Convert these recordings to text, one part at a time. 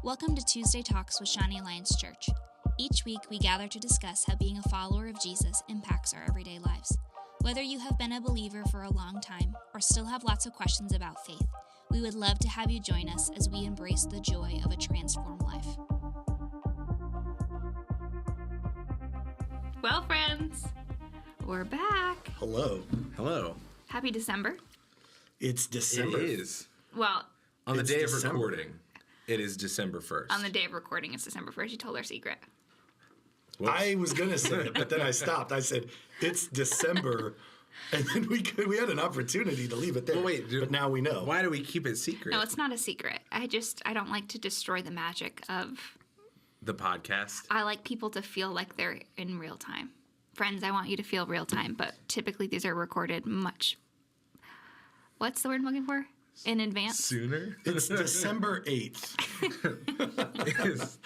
Welcome to Tuesday Talks with Shawnee Alliance Church. Each week, we gather to discuss how being a follower of Jesus impacts our everyday lives. Whether you have been a believer for a long time or still have lots of questions about faith, we would love to have you join us as we embrace the joy of a transformed life. Well, friends, we're back. Hello. Hello. Happy December. It's December. It is. Well, On the It's day December. of recording, it is December 1st. on the day of recording, it's December 1st. You told our secret. Whoops. I was going to say it, but then I stopped. I said, it's December. And then we had an opportunity to leave it there. Well, wait, but now we know. Why do we keep it secret? No, it's not a secret. I don't like to destroy the magic of... The podcast? I like people to feel like they're in real time. Friends, I want you to feel real time, but typically these are recorded much... What's the word I'm looking for? In advance? Sooner? It's December 8th. Yes.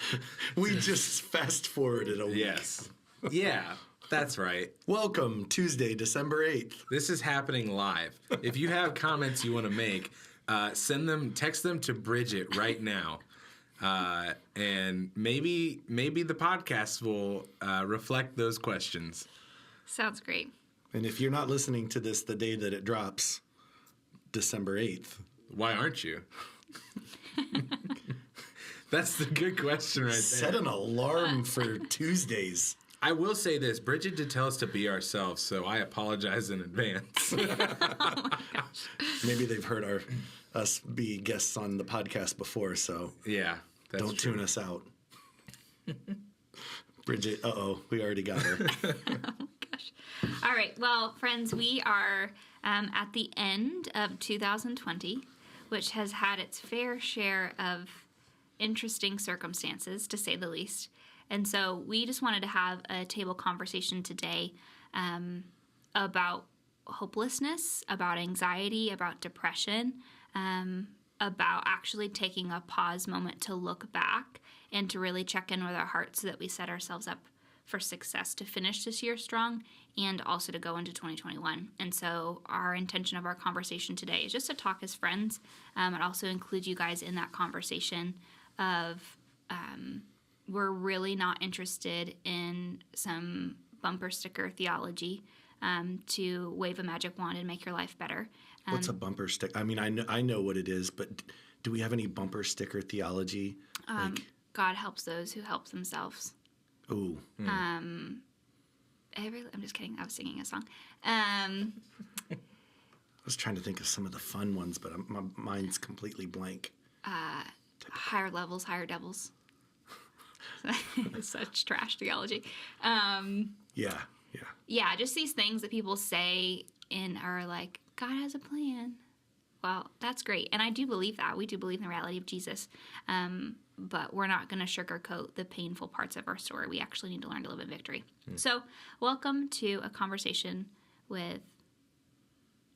We just fast forwarded a week. Yes. Yeah, that's right. Welcome, Tuesday, December 8th. This is happening live. If you have comments you want to make, text them to Bridget right now. And maybe the podcast will reflect those questions. Sounds great. And if you're not listening to this the day that it drops, December 8th. Why aren't you? That's the good question right there. Set an alarm for Tuesdays. I will say this. Bridget did tell us to be ourselves, so I apologize in advance. Maybe they've heard us be guests on the podcast before, so Yeah, that's don't true. tune us out. Bridget, we already got her. Gosh. All right. Well, friends, we are at the end of 2020, which has had its fair share of interesting circumstances, to say the least. And so we just wanted to have a table conversation today about hopelessness, about anxiety, about depression, about actually taking a pause moment to look back and to really check in with our hearts so that we set ourselves up for success to finish this year strong and also to go into 2021. And so our intention of our conversation today is just to talk as friends and also include you guys in that conversation of we're really not interested in some bumper sticker theology to wave a magic wand and make your life better. What's a bumper sticker? I mean, I know what it is, but do we have any bumper sticker theology? God helps those who help themselves. Ooh. I'm just kidding. I was singing a song. I was trying to think of some of the fun ones, but my mind's completely blank. Higher levels, higher devils. Such trash theology. Yeah. Yeah, just these things that people say and are like, God has a plan. Well, that's great. And I do believe that. We do believe in the reality of Jesus. But we're not going to sugarcoat the painful parts of our story. We actually need to learn to live in victory. So welcome to a conversation with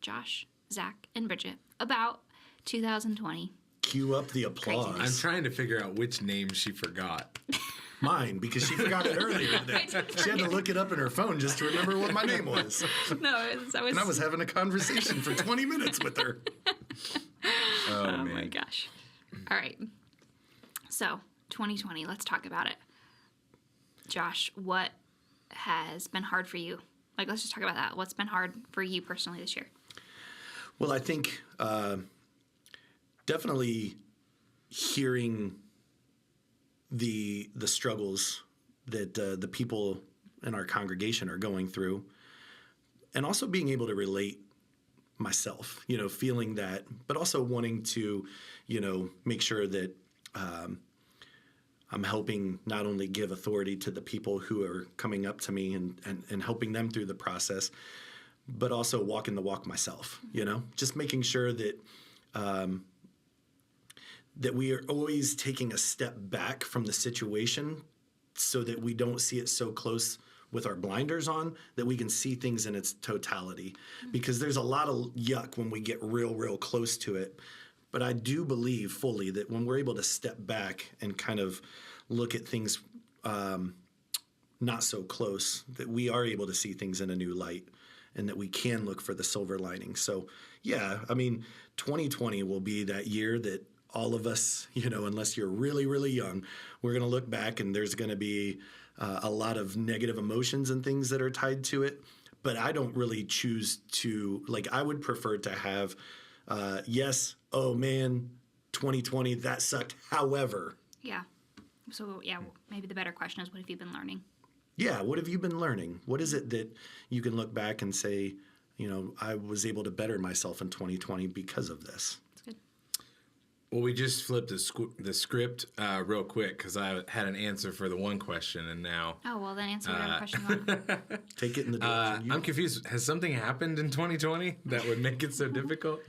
Josh, Zach, and Bridget about 2020. Cue up the applause. I'm trying to figure out which name she forgot. Mine, because she forgot it earlier today. She had to look it up in her phone just to remember what my name was. No, And I was having a conversation for 20 minutes with her. Oh my gosh. All right. So, 2020, let's talk about it. Josh, what has been hard for you? Let's just talk about that. What's been hard for you personally this year? Well, I think definitely hearing the struggles that the people in our congregation are going through, and also being able to relate myself, feeling that, but also wanting to, make sure that I'm helping not only give authority to the people who are coming up to me and helping them through the process, but also walking the walk myself, just making sure that that we are always taking a step back from the situation so that we don't see it so close with our blinders on, that we can see things in its totality. Because there's a lot of yuck when we get real close to it. But I do believe fully that when we're able to step back and kind of look at things not so close, that we are able to see things in a new light and that we can look for the silver lining. So, yeah, I mean, 2020 will be that year that all of us, unless you're really, really young, we're going to look back and there's going to be a lot of negative emotions and things that are tied to it. But I don't really choose to, I would prefer to have, yes, oh man, 2020, that sucked. However. Yeah. So, maybe the better question is, what have you been learning? Yeah, what have you been learning? What is it that you can look back and say, I was able to better myself in 2020 because of this? That's good. Well, we just flipped the script real quick because I had an answer for the one question, and now... Oh, well, then answer whatever question you want. Take it in the direction I'm confused. Has something happened in 2020 that would make it so difficult?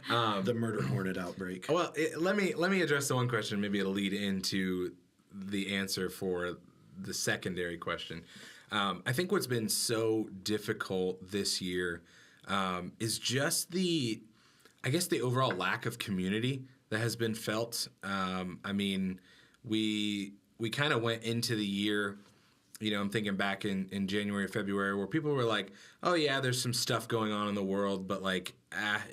The murder hornet outbreak. Well, let me address the one question. Maybe it'll lead into the answer for the secondary question. I think what's been so difficult this year is just the overall lack of community that has been felt. I mean, we kind of went into the year, I'm thinking back in January, February, where people were like, oh yeah, there's some stuff going on in the world, but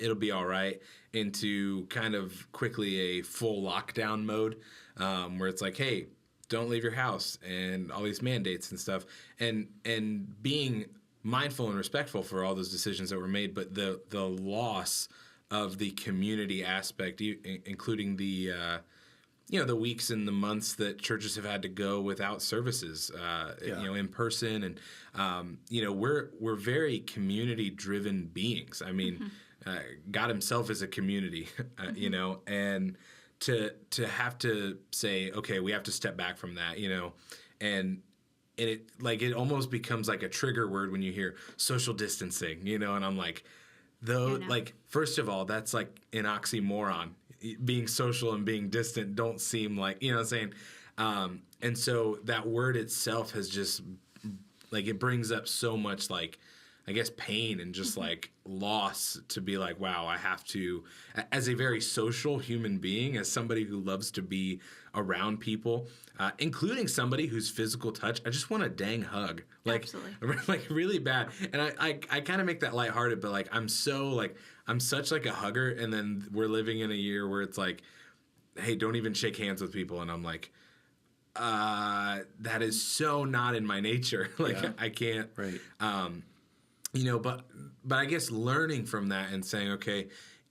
it'll be all right, into kind of quickly a full lockdown mode, where it's like, hey, don't leave your house and all these mandates and stuff, and being mindful and respectful for all those decisions that were made, but the loss of the community aspect, including the the weeks and the months that churches have had to go without services, in person, and we're very community driven beings. I mean, God Himself is a community, and to have to say, okay, we have to step back from that, and it almost becomes like a trigger word when you hear social distancing, and I'm like, first of all, that's like an oxymoron. Being social and being distant don't seem like, what I'm saying? And so that word itself has just, it brings up so much, pain and just, loss, to be like, wow, I have to, as a very social human being, as somebody who loves to be around people, including somebody whose physical touch, I just want a dang hug. Absolutely. Really bad. And I kind of make that lighthearted, but I'm such a hugger, and then we're living in a year where it's like, hey, don't even shake hands with people, and I'm like, that is so not in my nature. I can't. Right. But I guess learning from that and saying, okay,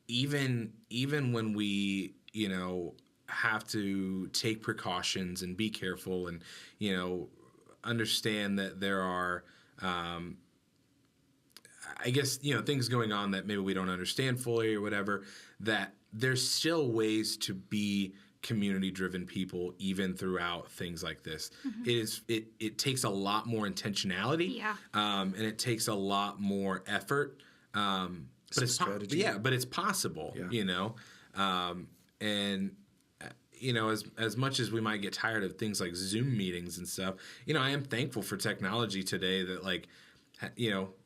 even when we, have to take precautions and be careful and, understand that there are, things going on that maybe we don't understand fully or whatever, that there's still ways to be community-driven people even throughout things like this. Mm-hmm. It takes a lot more intentionality, and it takes a lot more effort. But it's strategy. But it's possible, and as much as we might get tired of things like Zoom meetings and stuff, I am thankful for technology today that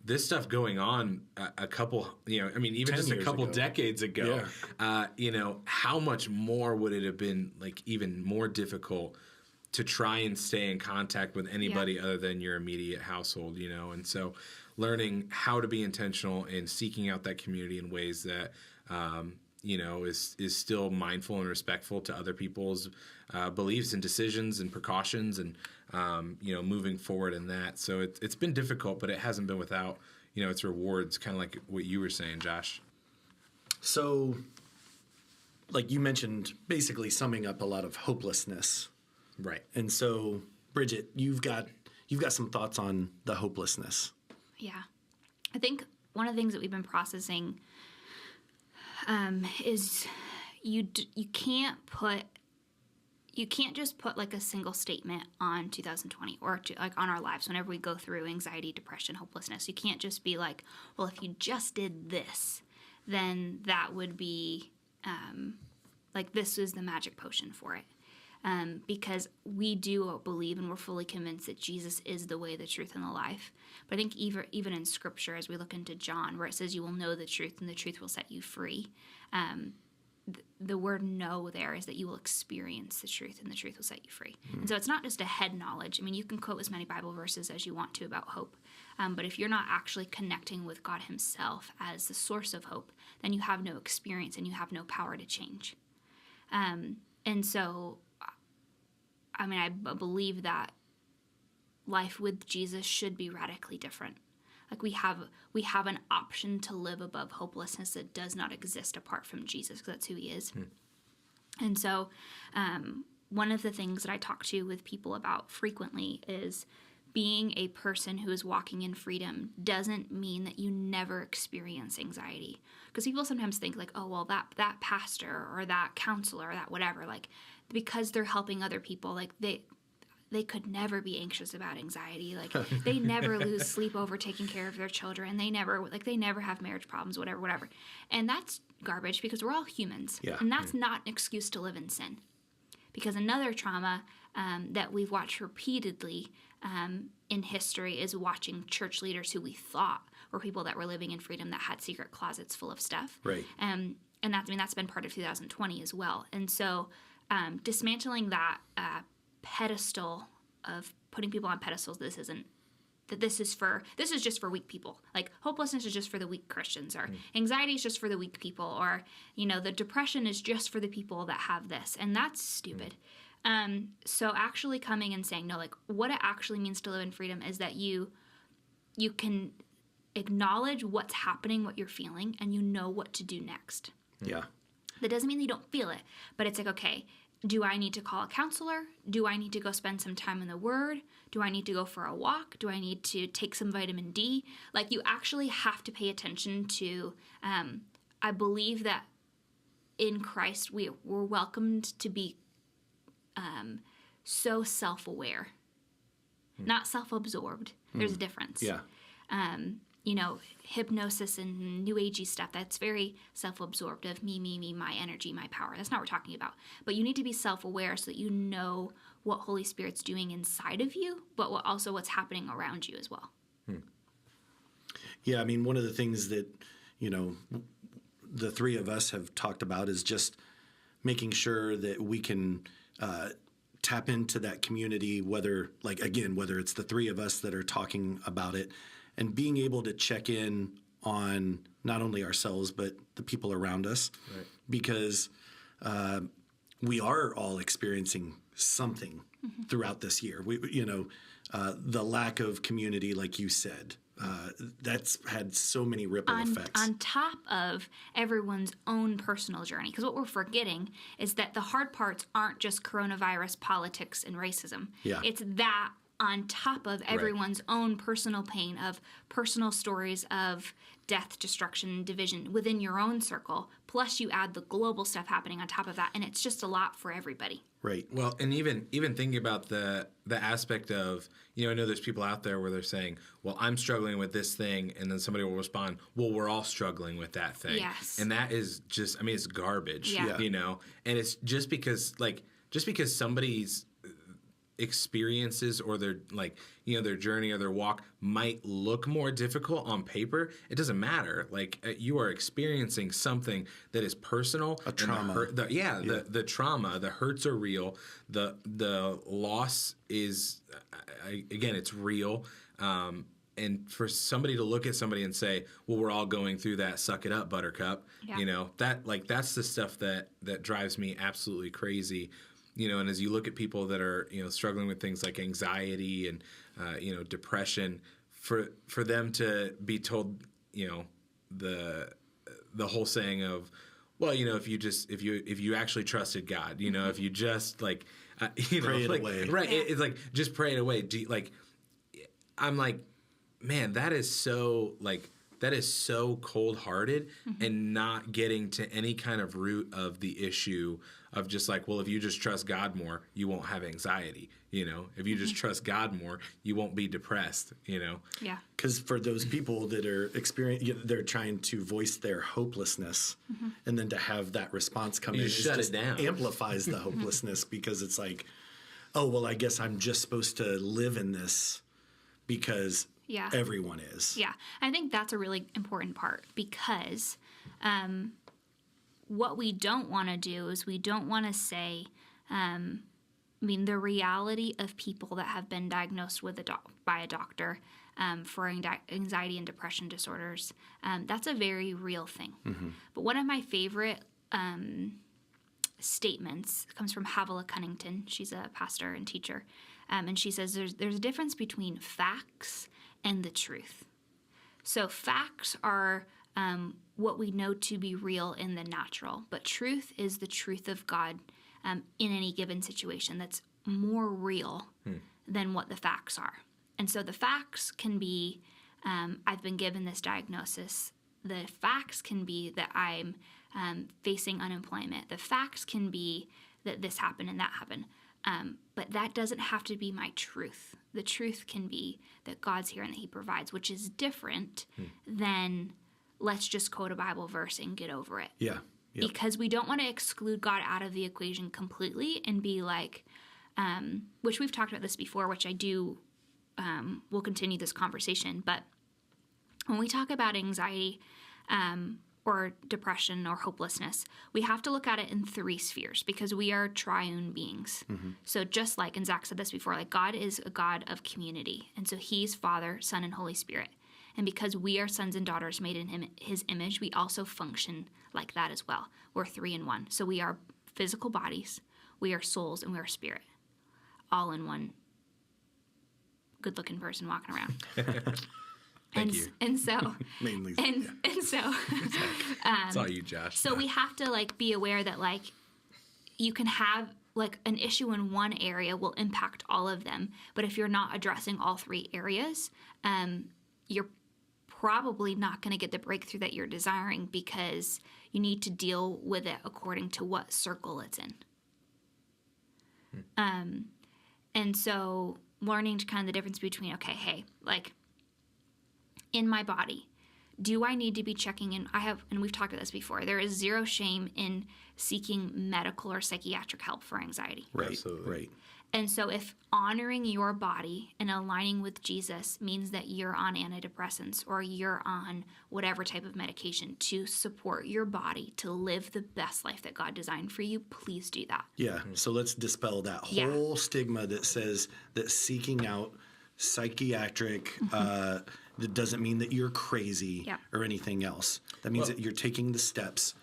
this stuff going on a couple, even just a couple decades ago, how much more would it have been even more difficult to try and stay in contact with anybody other than your immediate household, and so learning how to be intentional and seeking out that community in ways that, is still mindful and respectful to other people's beliefs and decisions and precautions and, moving forward in that. So it's been difficult, but it hasn't been without, its rewards, kind of like what you were saying, Josh. So, you mentioned, basically summing up a lot of hopelessness. Right. And so, Bridgett, you've got some thoughts on the hopelessness. Yeah. I think one of the things that we've been processing is you can't just put a single statement on 2020 or on our lives whenever we go through anxiety, depression, hopelessness. You can't just be like, well, if you just did this, then that would be this is the magic potion for it. Because we do believe and we're fully convinced that Jesus is the way, the truth, and the life. But I think even in Scripture, as we look into John, where it says you will know the truth and the truth will set you free, the word know there is that you will experience the truth and the truth will set you free. And so it's not just a head knowledge. I mean, you can quote as many Bible verses as you want to about hope. But if you're not actually connecting with God Himself as the source of hope, then you have no experience and you have no power to change. And so, I mean, I believe that life with Jesus should be radically different. Like we have an option to live above hopelessness that does not exist apart from Jesus, because that's who he is. And so one of the things that I talk to with people about frequently is being a person who is walking in freedom doesn't mean that you never experience anxiety. Because people sometimes think like, oh, well, that pastor or that counselor or that whatever, like because they're helping other people, like they could never be anxious about anxiety. Like they never lose sleep over taking care of their children. They never have marriage problems, whatever. And that's garbage, because we're all humans. Yeah. And that's not an excuse to live in sin. Because another trauma that we've watched repeatedly in history is watching church leaders who we thought were people that were living in freedom that had secret closets full of stuff. Right. And that's been part of 2020 as well. And so dismantling that pedestal of putting people on pedestals, this is just for weak people. Like hopelessness is just for the weak Christians, or anxiety is just for the weak people, or the depression is just for the people that have this, and that's stupid. So actually coming and saying, no, like what it actually means to live in freedom is that you can acknowledge what's happening, what you're feeling, and you know what to do next. Yeah. That doesn't mean that you don't feel it, but it's like, okay, do I need to call a counselor? Do I need to go spend some time in the Word? Do I need to go for a walk? Do I need to take some vitamin D? Like, you actually have to pay attention to, I believe that in Christ we're welcomed to be so self-aware, not self-absorbed. There's a difference. Yeah. Hypnosis and new agey stuff, that's very self-absorbed of me, my energy, my power. That's not what we're talking about. But you need to be self-aware so that you know what Holy Spirit's doing inside of you, but also what's happening around you as well. Yeah, I mean, one of the things that, the three of us have talked about is just making sure that we can tap into that community, whether it's the three of us that are talking about it, and being able to check in on not only ourselves, but the people around us. Right. Because we are all experiencing something throughout this year. The lack of community, like you said, that's had so many ripple effects. On top of everyone's own personal journey. Because what we're forgetting is that the hard parts aren't just coronavirus, politics, and racism. Yeah. It's that on top of everyone's own personal pain, of personal stories of death, destruction, division within your own circle, plus you add the global stuff happening on top of that, and it's just a lot for everybody. Right. Well, and even thinking about the aspect of, I know there's people out there where they're saying, well, I'm struggling with this thing, and then somebody will respond, well, we're all struggling with that thing. Yes. And that is just, it's garbage, Yeah. And it's just because somebody's experiences or their their journey or their walk might look more difficult on paper, it doesn't matter. You are experiencing something that is personal, a trauma. The trauma, the hurts are real, the loss is again, it's real. And for somebody to look at somebody and say, well, we're all going through that, suck it up, buttercup, that's the stuff that drives me absolutely crazy. And as you look at people that are, struggling with things like anxiety and, depression, for them to be told, the whole saying of, well, if you actually trusted God, if you just pray it away. Right. It's like, just pray it away. I'm like, man, that is so cold-hearted and not getting to any kind of root of the issue of just like, well, if you just trust God more, you won't have anxiety. If you just trust God more, you won't be depressed. Yeah. Because for those people that are they're trying to voice their hopelessness, and then to have that response come in, shut it down, amplifies the hopelessness, because it's like, oh, well, I guess I'm just supposed to live in this because everyone is. Yeah. I think that's a really important part, because what we don't want to do is we don't want to say, the reality of people that have been diagnosed with by a doctor for anxiety and depression disorders, that's a very real thing. But one of my favorite statements. It comes from Havilah Cunnington. She's a pastor and teacher. And she says there's a difference between facts and the truth. So facts are what we know to be real in the natural, but truth is the truth of God in any given situation that's more real than what the facts are. And so the facts can be, I've been given this diagnosis. The facts can be that I'm facing unemployment. The facts can be that this happened and that happened. But that doesn't have to be my truth. The truth can be that God's here and that he provides, which is different than let's just quote a Bible verse and get over it. Yeah. Yep. Because we don't want to exclude God out of the equation completely and be like, which we've talked about this before, which I do, we'll continue this conversation. But when we talk about anxiety or depression or hopelessness, we have to look at it in 3 spheres because we are triune beings. So just like, and Zach said this before, like God is a God of community. And so he's Father, Son, and Holy Spirit. And because we are sons and daughters made in his image, we also function like that as well. We're 3 in 1. So we are physical bodies, we are souls, and we are spirit, all in one good-looking person walking around. Thank you. And so, Mainly. and so, It's all you, Josh. so we have to like be aware that like you can have like an issue in one area will impact all of them, but if you're not addressing all 3 areas, you're probably not going to get the breakthrough that you're desiring because you need to deal with it according to what circle it's in. And so learning to kind of the difference between, okay, hey, like in my body, do I need to be checking in? And we've talked about this before, there is 0 shame in seeking medical or psychiatric help for anxiety. Right. Absolutely. Right. And so if honoring your body and aligning with Jesus means that you're on antidepressants or you're on whatever type of medication to support your body to live the best life that God designed for you, please do that. Yeah. So let's dispel that whole stigma that says that seeking out psychiatric that doesn't mean that you're crazy or anything else. That means that you're taking the steps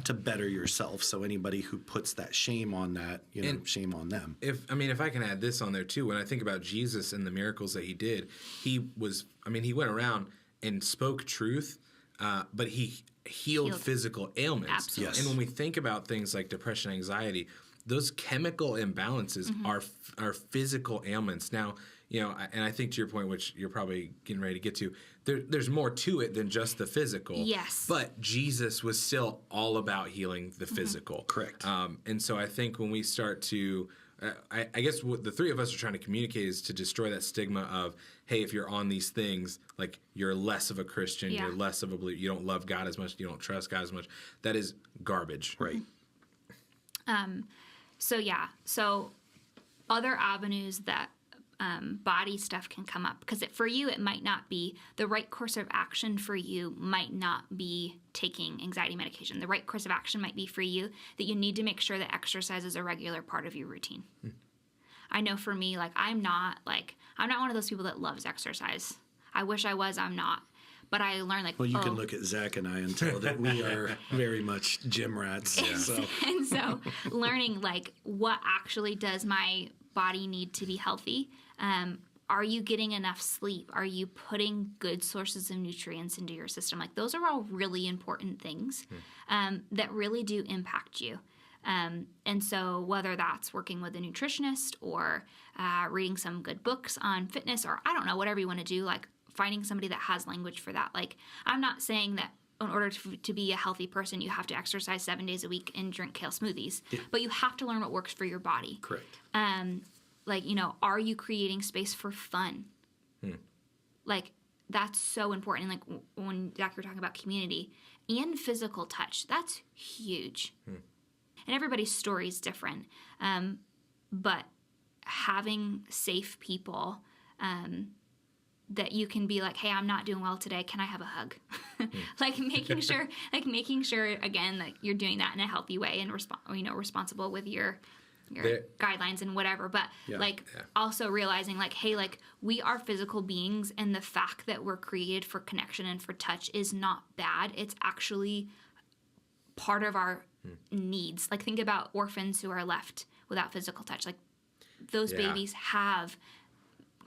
to better yourself. So anybody who puts that shame on that, shame on them. If I can add this on there too, when I think about Jesus and the miracles that he did, he went around and spoke truth, but he healed physical ailments. Absolutely. Yes. And when we think about things like depression, anxiety, those chemical imbalances are physical ailments. Now, and I think to your point, which you're probably getting ready to get to, there's more to it than just the physical. Yes. But Jesus was still all about healing the physical. Correct. And so I think when we start to, I guess what the 3 of us are trying to communicate is to destroy that stigma of, hey, if you're on these things, like you're less of a Christian, you're less of a believer, you don't love God as much, you don't trust God as much. That is garbage. Right. So other avenues that body stuff can come up because for you it might not be the right course of action. For you might not be taking anxiety medication. The right course of action might be for you that you need to make sure that exercise is a regular part of your routine. I know for me, like I'm not one of those people that loves exercise. I wish I was. I'm not. But I learned like, well, you can look at Zach and I and tell that we are very much gym rats. And so learning like what actually does my body need to be healthy. Are you getting enough sleep? Are you putting good sources of nutrients into your system? Like those are all really important things that really do impact you. And so whether that's working with a nutritionist or reading some good books on fitness or I don't know, whatever you want to do, like finding somebody that has language for that. Like I'm not saying that in order to be a healthy person, you have to exercise 7 days a week and drink kale smoothies, but you have to learn what works for your body. Correct. Are you creating space for fun? Like, that's so important. Like, when, Zach, you're talking about community and physical touch, that's huge. And everybody's story is different. But having safe people that you can be like, hey, I'm not doing well today. Can I have a hug? making sure, again, that you're doing that in a healthy way and responsible with your guidelines and whatever, but also realizing like, hey, like we are physical beings and the fact that we're created for connection and for touch is not bad. It's actually part of our needs. Like, think about orphans who are left without physical touch. Like, those babies have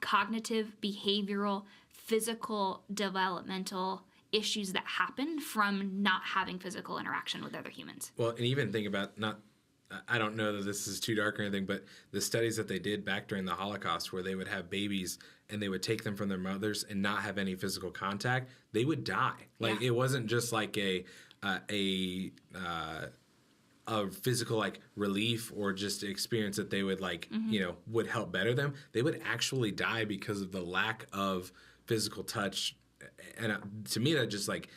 cognitive, behavioral, physical, developmental issues that happen from not having physical interaction with other humans. Well, and even think about I don't know that this is too dark or anything, but the studies that they did back during the Holocaust where they would have babies and they would take them from their mothers and not have any physical contact, they would die. Like, it wasn't just like a physical like relief or just experience that they would like, would help better them. They would actually die because of the lack of physical touch. And to me, that just like,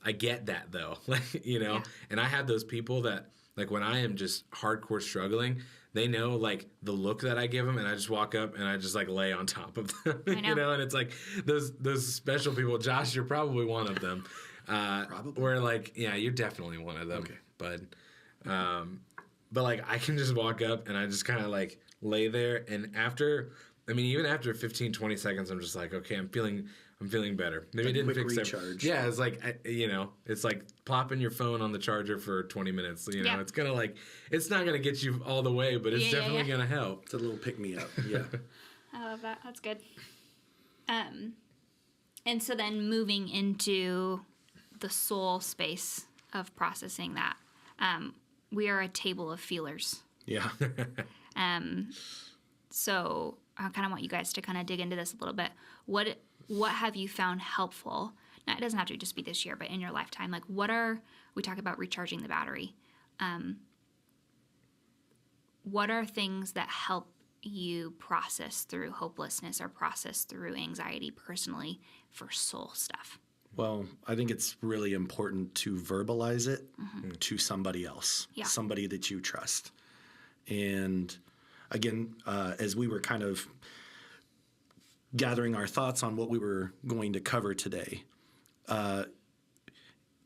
I get that though, like, and I have those people that like when I am just hardcore struggling, they know like the look that I give them, and I just walk up and I just like lay on top of them, and it's like those special people. Josh, you're probably one of them. Probably. Where like, yeah, you're definitely one of them. Okay. But like I can just walk up and I just kind of like lay there, and even after 15, 20 seconds, I'm just like, okay, I'm feeling better. Maybe I didn't fix recharge. Yeah, it's like, it's like plopping your phone on the charger for 20 minutes. It's gonna like, it's not gonna get you all the way, but it's definitely gonna help. It's a little pick me up. Yeah. I love that. That's good. And so then moving into the soul space of processing that, we are a table of feelers. Yeah. So I kind of want you guys to kind of dig into this a little bit. What have you found helpful? Now, it doesn't have to just be this year, but in your lifetime, like we talk about recharging the battery. What are things that help you process through hopelessness or process through anxiety personally for soul stuff? Well, I think it's really important to verbalize it to somebody else, somebody that you trust. And again, as we were kind of gathering our thoughts on what we were going to cover today,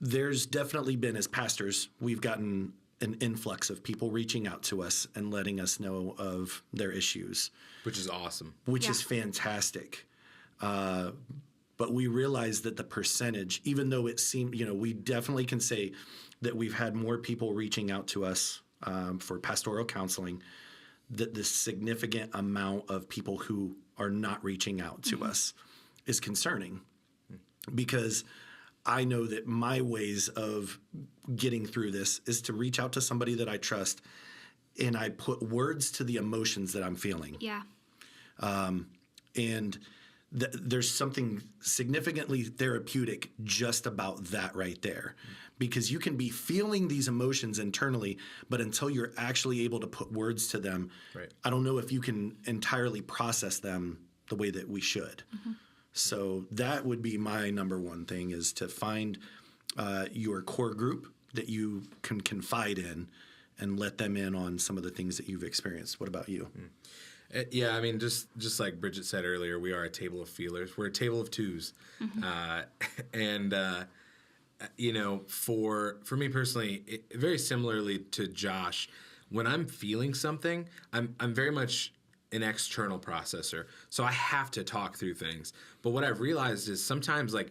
there's definitely been, as pastors, we've gotten an influx of people reaching out to us and letting us know of their issues. Which is awesome. Which is fantastic. But we realize that the percentage, even though it seemed, we definitely can say that we've had more people reaching out to us for pastoral counseling, that the significant amount of people who are not reaching out to us is concerning, because I know that my ways of getting through this is to reach out to somebody that I trust, and I put words to the emotions that I'm feeling. Yeah. And there's something significantly therapeutic just about that right there, because you can be feeling these emotions internally, but until you're actually able to put words to them, I don't know if you can entirely process them the way that we should. So that would be my number one thing, is to find your core group that you can confide in and let them in on some of the things that you've experienced. What about you? Yeah, I mean, just like Bridgett said earlier, we are a table of feelers. We're a table of twos. For me personally, very similarly to Josh, when I'm feeling something, I'm very much an external processor. So I have to talk through things. But what I've realized is sometimes, like,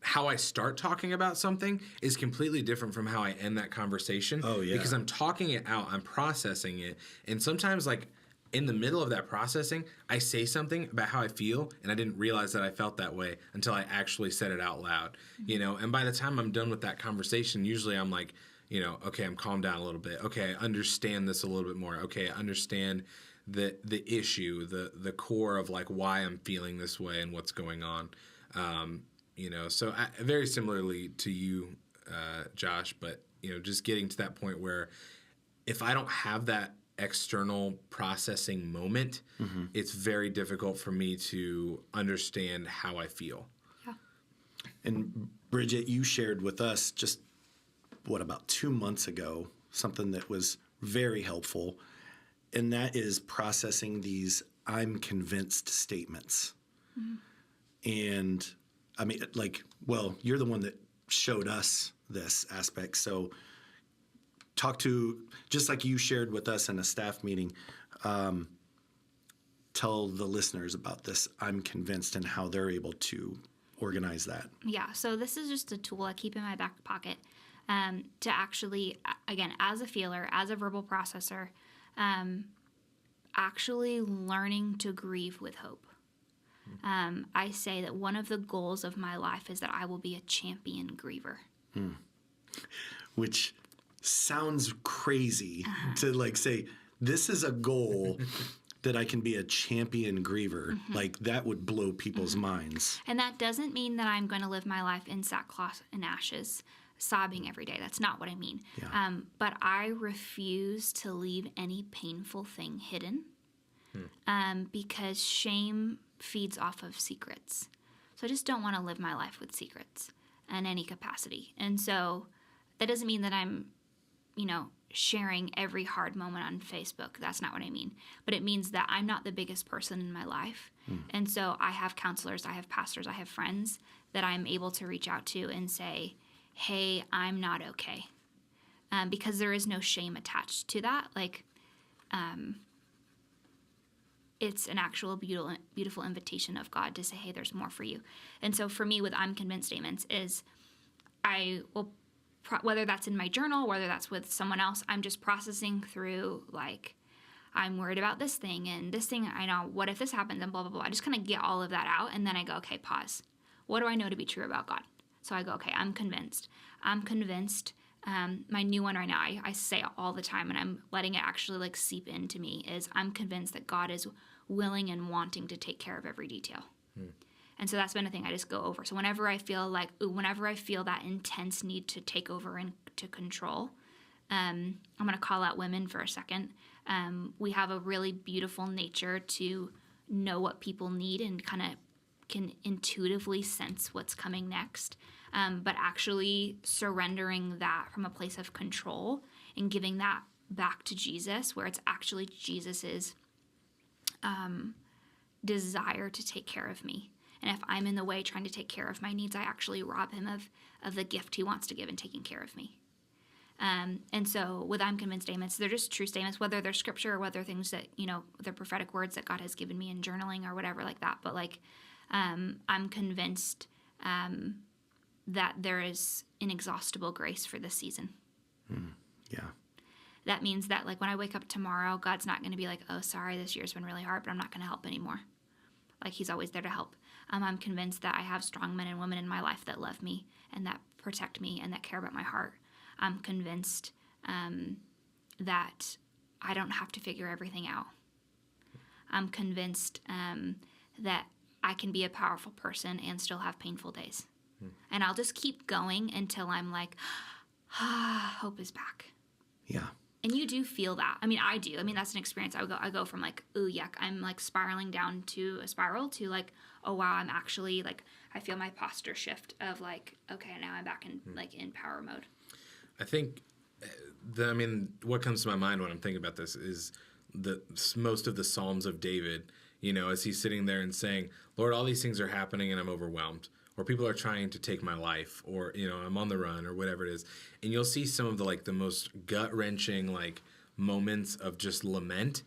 how I start talking about something is completely different from how I end that conversation. Oh, yeah. Because I'm talking it out, I'm processing it. And sometimes, like, in the middle of that processing, I say something about how I feel, and I didn't realize that I felt that way until I actually said it out loud, And by the time I'm done with that conversation, usually I'm like, okay, I'm calmed down a little bit. Okay, I understand this a little bit more. Okay, I understand the issue, the core of like why I'm feeling this way and what's going on. So very similarly to you, Josh, but just getting to that point where if I don't have that external processing moment, it's very difficult for me to understand how I feel. Yeah. And Bridgett, you shared with us just about 2 months ago, something that was very helpful, and that is processing these "I'm convinced" statements. And I mean, you're the one that showed us this aspect, so talk to, just like you shared with us in a staff meeting, tell the listeners about this "I'm convinced" and how they're able to organize that. Yeah, so this is just a tool I keep in my back pocket. to actually, again, as a feeler, as a verbal processor, actually learning to grieve with hope. I say that one of the goals of my life is that I will be a champion griever. Which sounds crazy to like say, this is a goal that I can be a champion griever. Like that would blow people's minds. And that doesn't mean that I'm going to live my life in sackcloth and ashes, sobbing every day. That's not what I mean. Yeah. But I refuse to leave any painful thing hidden because shame feeds off of secrets. So I just don't want to live my life with secrets in any capacity. And so that doesn't mean that I'm, sharing every hard moment on Facebook. That's not what I mean. But it means that I'm not the biggest person in my life. And so I have counselors, I have pastors, I have friends that I'm able to reach out to and say, hey, I'm not okay. Because there is no shame attached to that. Like, it's an actual beautiful invitation of God to say, hey, there's more for you. And so for me with I'm convinced statements is I will, whether that's in my journal, whether that's with someone else, I'm just processing through like, I'm worried about this thing and this thing, I know, what if this happens and blah, blah, blah. I just kind of get all of that out and then I go, okay, pause. What do I know to be true about God? So I go, okay, I'm convinced. My new one right now, I say it all the time and I'm letting it actually like seep into me is I'm convinced that God is willing and wanting to take care of every detail. And so that's been a thing I just go over. So whenever I feel that intense need to take over and to control, I'm going to call out women for a second. We have a really beautiful nature to know what people need and kind of can intuitively sense what's coming next. But actually surrendering that from a place of control and giving that back to Jesus, where it's actually Jesus's desire to take care of me. And if I'm in the way trying to take care of my needs, I actually rob him of the gift he wants to give in taking care of me. And so with I'm convinced statements, they're just true statements, whether they're scripture or whether things that, they're prophetic words that God has given me in journaling or whatever like that. But like, I'm convinced that there is inexhaustible grace for this season. Yeah. That means that like when I wake up tomorrow, God's not going to be like, oh, sorry, this year's been really hard, but I'm not going to help anymore. Like he's always there to help. I'm convinced that I have strong men and women in my life that love me and that protect me and that care about my heart. I'm convinced that I don't have to figure everything out. I'm convinced that I can be a powerful person and still have painful days. And I'll just keep going until I'm like, hope is back. Yeah. And you do feel that. I mean, I do. I mean, that's an experience. I go from like, ooh, yuck, I'm like spiraling down to a spiral to like, oh, wow, I'm actually like, I feel my posture shift of like, okay, now I'm back in like in power mode. I think, what comes to my mind when I'm thinking about this is most of the Psalms of David, as he's sitting there and saying, Lord, all these things are happening and I'm overwhelmed. Or people are trying to take my life, or, I'm on the run, or whatever it is. And you'll see some of the most gut-wrenching, moments of just lament,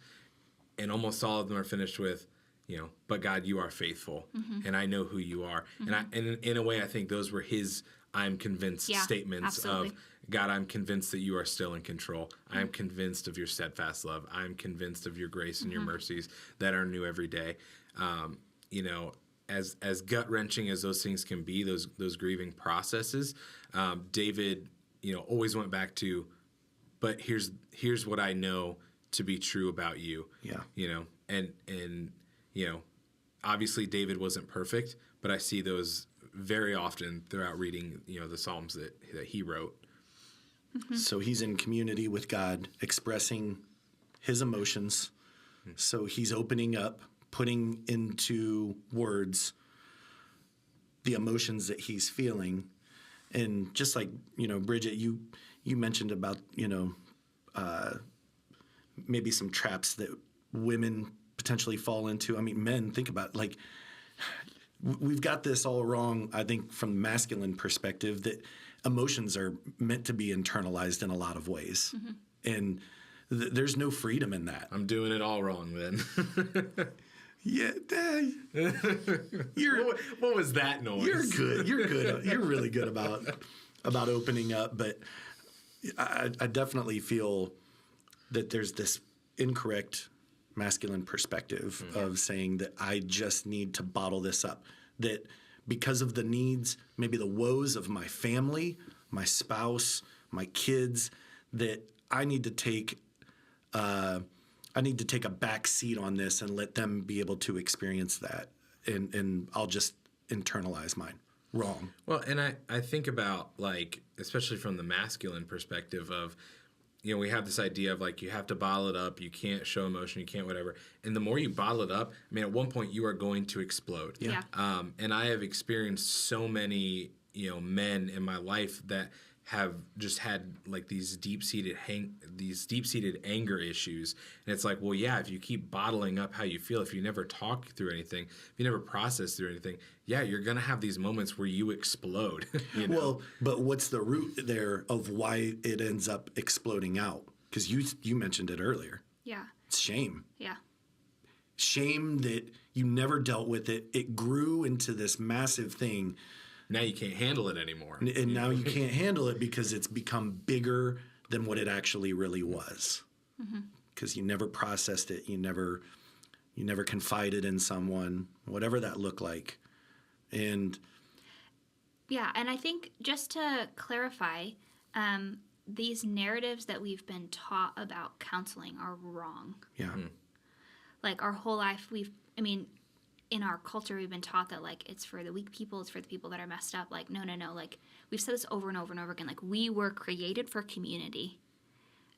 and almost all of them are finished with, but God, you are faithful, and I know who you are. And in a way, I think those were his I'm convinced statements absolutely. of, God, I'm convinced that you are still in control. I am convinced of your steadfast love. I am convinced of your grace and your mercies that are new every day. As gut-wrenching as those things can be, those grieving processes, David, always went back to, but here's what I know to be true about you. Yeah. And obviously David wasn't perfect, but I see those very often throughout reading, the Psalms that he wrote. So he's in community with God, expressing his emotions. So he's opening up, putting into words the emotions that he's feeling. And just like, Bridget, you mentioned about, maybe some traps that women potentially fall into. I mean, men, think about we've got this all wrong, I think, from the masculine perspective, that emotions are meant to be internalized in a lot of ways. And there's no freedom in that. I'm doing it all wrong then. Yeah, what was that noise? You're good. You're good. You're really good about about opening up, but I definitely feel that there's this incorrect masculine perspective of saying that I just need to bottle this up. That because of the needs, maybe the woes of my family, my spouse, my kids, that I need to take a back seat on this and let them be able to experience that, and I'll just internalize mine. Wrong. Well, and I think about, like, especially from the masculine perspective of, you know, we have this idea of, like, you have to bottle it up, you can't show emotion, you can't whatever. And the more you bottle it up, I mean, at one point you are going to explode. Yeah. And I have experienced so many, you know, men in my life that have just had like these deep-seated anger issues. And it's like, well, yeah, if you keep bottling up how you feel, if you never talk through anything, if you never process through anything, yeah, you're going to have these moments where you explode. You know? Well, but what's the root there of why it ends up exploding out? Because you mentioned it earlier. Yeah. It's shame. Yeah. Shame that you never dealt with it. It grew into this massive thing. Now you can't handle it anymore. And now you can't handle it because it's become bigger than what it actually really was. Because you never processed it. You never confided in someone, whatever that looked like. And Yeah, and I think just to clarify, these narratives that we've been taught about counseling are wrong. yeah. Like our whole life, in our culture, we've been taught that, like, it's for the weak people, it's for the people that are messed up. Like, no. Like, we've said this over and over and over again. Like, we were created for community.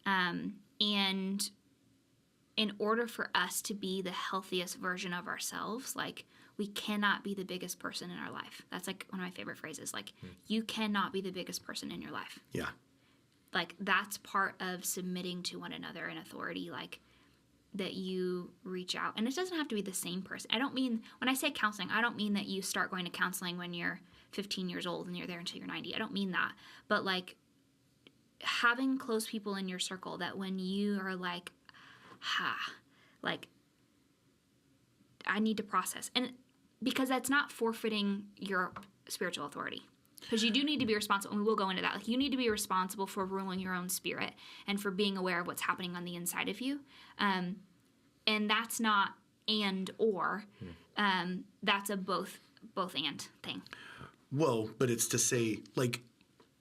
And in order for us to be the healthiest version of ourselves, like, we cannot be the biggest person in our life. That's, like, one of my favorite phrases. Like, you cannot be the biggest person in your life. Yeah. Like, that's part of submitting to one another in authority, like, that you reach out. And it doesn't have to be the same person. I don't mean, when I say counseling, I don't mean that you start going to counseling when you're 15 years old and you're there until you're 90. I don't mean that. But, like, having close people in your circle that when you are like, I need to process. And because that's not forfeiting your spiritual authority. Because you do need to be responsible, and we will go into that. Like, you need to be responsible for ruling your own spirit and for being aware of what's happening on the inside of you. And that's not and or. That's a both and thing. Well, but it's to say, like,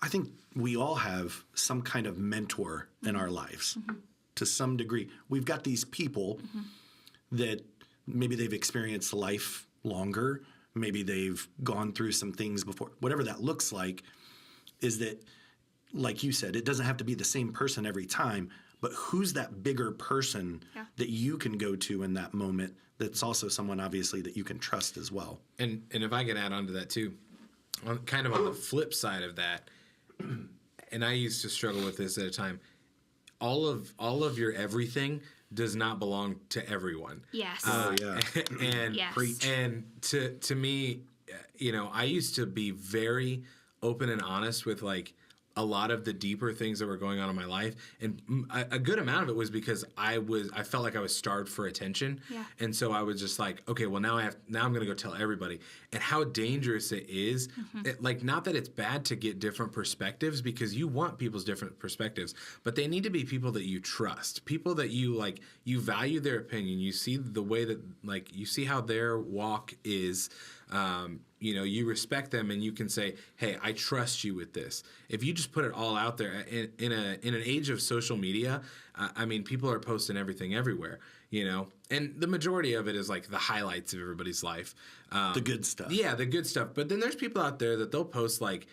I think we all have some kind of mentor in our lives to some degree. We've got these people that maybe they've experienced life longer. Maybe they've gone through some things before. Whatever that looks like, is that, like you said, it doesn't have to be the same person every time, but who's that bigger person that you can go to in that moment that's also someone, obviously, that you can trust as well. And if I can add on to that too, kind of on the flip side of that, and I used to struggle with this at a time, all of your everything does not belong to everyone. Yes. And yes. And to me, you know, I used to be very open and honest with, like, a lot of the deeper things that were going on in my life, and a good amount of it was because I felt like I was starved for attention, and so I was just like, okay, well now I'm going to go tell everybody, and how dangerous it is. Like, not that it's bad to get different perspectives, because you want people's different perspectives, but they need to be people that you trust, people that you value their opinion, you see the way that, like, you see how their walk is. You know, you respect them, and you can say, hey, I trust you with this. If you just put it all out there in an age of social media, I mean, people are posting everything everywhere, you know, and the majority of it is like the highlights of everybody's life. The good stuff. Yeah, the good stuff. But then there's people out there that they'll post, like,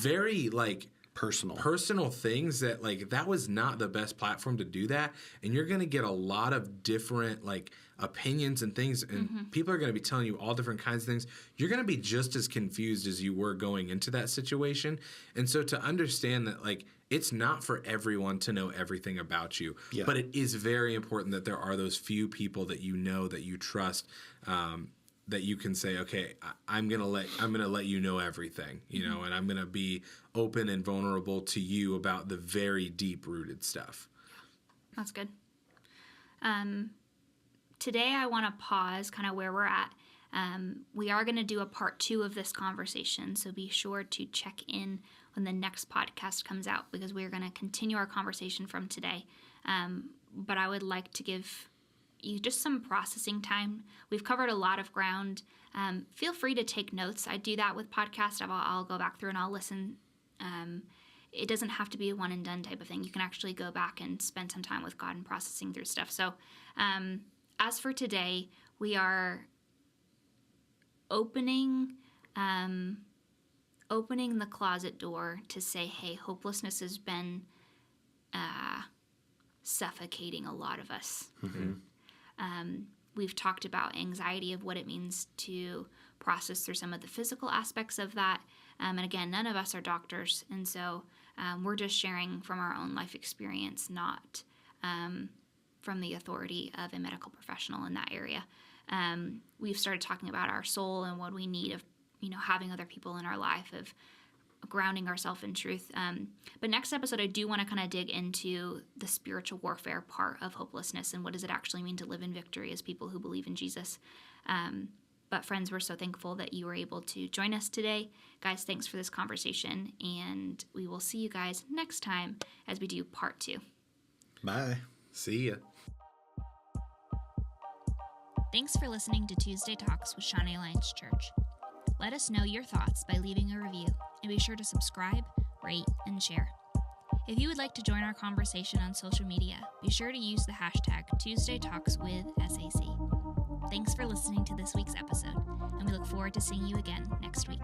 very, like, personal things that, like, that was not the best platform to do that, and you're going to get a lot of different, like, opinions and things, and people are going to be telling you all different kinds of things. You're going to be just as confused as you were going into that situation. And so to understand that, like, it's not for everyone to know everything about you, but it is very important that there are those few people that you know, that you trust, that you can say, okay, I'm gonna let you know everything, you know, and I'm gonna be open and vulnerable to you about the very deep rooted stuff. That's good. Today I want to pause kind of where we're at. We are going to do a part 2 of this conversation, so be sure to check in when the next podcast comes out, because we're going to continue our conversation from today. But I would like to give you just some processing time. We've covered a lot of ground. Feel free to take notes. I do that with podcasts. I'll go back through and I'll listen. It doesn't have to be a one and done type of thing. You can actually go back and spend some time with God and processing through stuff. So as for today, we are opening the closet door to say, hey, hopelessness has been suffocating a lot of us. We've talked about anxiety, of what it means to process through some of the physical aspects of that. And again, none of us are doctors, and so we're just sharing from our own life experience, not from the authority of a medical professional in that area. We've started talking about our soul and what we need of, having other people in our life, of grounding ourselves in truth. But next episode, I do want to kind of dig into the spiritual warfare part of hopelessness and what does it actually mean to live in victory as people who believe in Jesus. But friends, we're so thankful that you were able to join us today. Guys, thanks for this conversation, and we will see you guys next time as we do part 2. Bye. See ya. Thanks for listening to Tuesday Talks with Shawnee Alliance Church. Let us know your thoughts by leaving a review, and be sure to subscribe, rate, and share. If you would like to join our conversation on social media, be sure to use the hashtag TuesdayTalksWithSAC. Thanks for listening to this week's episode, and we look forward to seeing you again next week.